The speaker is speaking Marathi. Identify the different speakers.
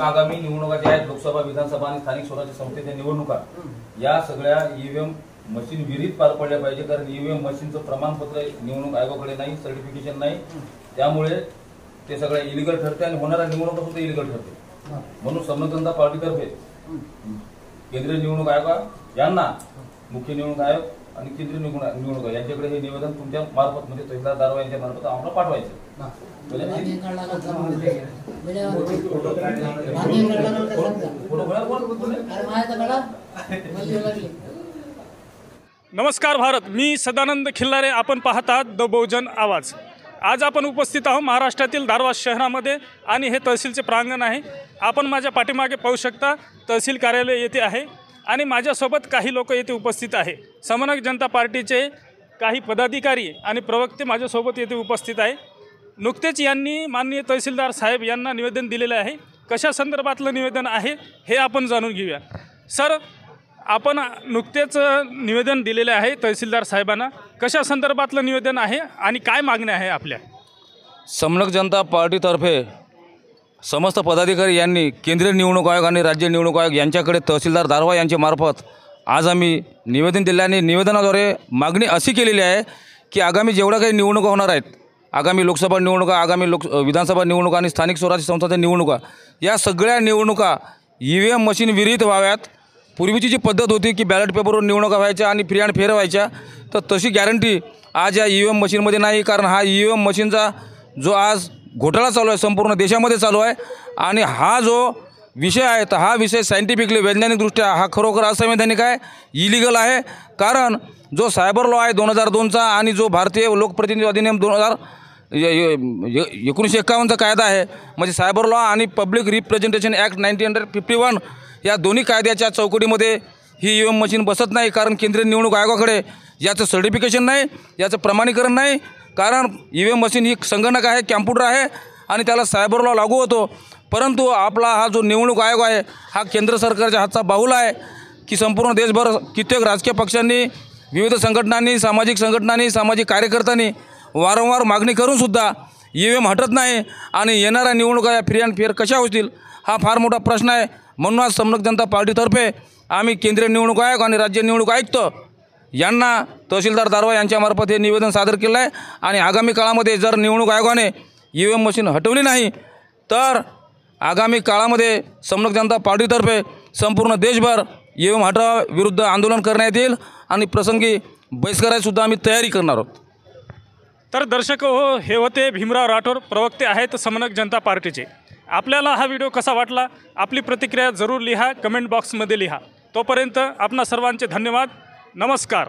Speaker 1: आगामी निवडणुका ज्या आहेत, लोकसभा, विधानसभा आणि स्थानिक स्वराज्य संस्थेच्या निवडणुका, या सगळ्या ईव्हीएम मशीन विहिरीत पार पडल्या पाहिजे. कारण ईव्हीएम मशीनचं प्रमाणपत्र निवडणूक आयोगाकडे नाही, सर्टिफिकेशन नाही, त्यामुळे ते सगळं इलिगल ठरते आणि होणाऱ्या निवडणुका सुद्धा इलिगल ठरते. म्हणून समन्वय जनता पार्टीतर्फे केंद्रीय निवडणूक आयोग यांना, मुख्य निवडणूक आयोग आणि केंद्रीय निवडणूक आयोग यांच्याकडे हे निवेदन तुमच्या मार्फत म्हणजे तहसीलदार दारवा यांच्या मार्फत आम्हाला पाठवायचं.
Speaker 2: नमस्कार भारत, मी सदानंद खिल्लारे. आपण पाहत आहात द बहुजन आवाज. आज आपण उपस्थित आहोत महाराष्ट्रातील दारवा शहरामध्ये आणि हे तहसीलचे प्रांगण आहे. आपण माझ्या पाठीमागे पाहू शकता तहसील कार्यालय येथे आहे आणि माझ्यासोबत काही लोक येथे उपस्थित आहे. समन्वय जनता पार्टीचे काही पदाधिकारी आणि प्रवक्ते माझ्यासोबत येथे उपस्थित आहे. नुकतेच यांनी माननीय तहसीलदार साहेब यांना निवेदन दिलेले आहे. कशा संदर्भातलं निवेदन आहे हे आपण जाणून घेऊया. सर, आपण नुकतेच निवेदन दिलेले आहे तहसीलदार साहेबांना. कशा संदर्भातलं निवेदन आहे आणि काय मागण्या आहे आपल्या?
Speaker 1: समन्वय जनता पार्टीतर्फे समस्त पदाधिकारी यांनी केंद्रीय निवडणूक आयोग आणि राज्य निवडणूक आयोग यांच्याकडे तहसीलदार दारवा यांच्या मार्फत आज आम्ही निवेदन दिले आणि निवेदनाद्वारे मागणी अशी केलेली आहे की आगामी जेवढ्या काही निवडणुका होणार आहेत, आगामी लोकसभा निवडणुका, आगामी विधानसभा निवडणुका आणि स्थानिक स्वराज्य संस्थांच्या निवडणुका, या सगळ्या निवडणुका ईव्हीएम मशीन विरहित व्हाव्यात. पूर्वीची जी पद्धत होती की बॅलेट पेपरवर निवडणुका व्हायच्या आणि फ्री अँड फेअर व्हायच्या, तर तशी गॅरंटी आज या ईव्हीएम मशीनमध्ये नाही. कारण हा ईव्हीएम मशीनचा जो आज घोटाळा चालू आहे संपूर्ण देशामध्ये चालू आहे आणि हा जो विषय आहे तर हा विषय सायंटिफिकली, वैज्ञानिकदृष्ट्या हा खरोखर असंवैधानिक आहे, इलिगल आहे. कारण जो सायबर लॉ आहे 2002चा आणि जो भारतीय लोकप्रतिनिधी अधिनियम 1951चा कायदा आहे, म्हणजे सायबर लॉ आणि पब्लिक रिप्रेझेंटेशन ॲक्ट 1951, या दोन्ही कायद्याच्या चौकटीमध्ये ही ईव्हीएम मशीन बसत नाही. कारण केंद्रीय निवडणूक आयोगाकडे याचं सर्टिफिकेशन नाही, याचं प्रमाणीकरण नाही. कारण ईव्हीएम मशीन ही संगणक आहे, कॅम्प्युटर आहे आणि त्याला सायबर लॉ लागू होतो. परंतु आपला हा जो निवडणूक आयोग आहे हा केंद्र सरकारच्या हातचा बाहुला आहे की संपूर्ण देशभर कित्येक राजकीय पक्षांनी, विविध संघटनांनी, सामाजिक संघटनांनी, सामाजिक कार्यकर्त्यांनी वारंवार मागणी करूनसुद्धा ईव्हीएम हटत नाही आणि येणाऱ्या निवडणुका या फ्री अँड फेअर कशा होतील हा फार मोठा प्रश्न आहे. म्हणून आज समन्वय जनता पार्टीतर्फे आम्ही केंद्रीय निवडणूक आयोग आणि राज्य निवडणूक आयुक्त यांना तहसीलदार दारवा यांच्यामार्फत हे निवेदन सादर केलं आहे. आणि आगामी काळामध्ये जर निवडणूक आयोगाने ईव्हीएम मशीन हटवली नाही तर आगामी काळामध्ये समन्वय जनता पार्टीतर्फे संपूर्ण देशभर ईव्हीएम हटवाविरुद्ध आंदोलन करण्यात येईल आणि प्रसंगी बहिष्काराचीसुद्धा आम्ही तयारी करणार आहोत.
Speaker 2: तर दर्शक हो, हे होते भीमराव राठोड, प्रवक्ते आहेत समन्वय जनता पार्टीचे. आपल्याला हा व्हिडिओ कसा वाटला, आपली प्रतिक्रिया जरूर लिहा, कमेंट बॉक्समध्ये लिहा. तोपर्यंत आपणा सर्वांचे धन्यवाद. नमस्कार.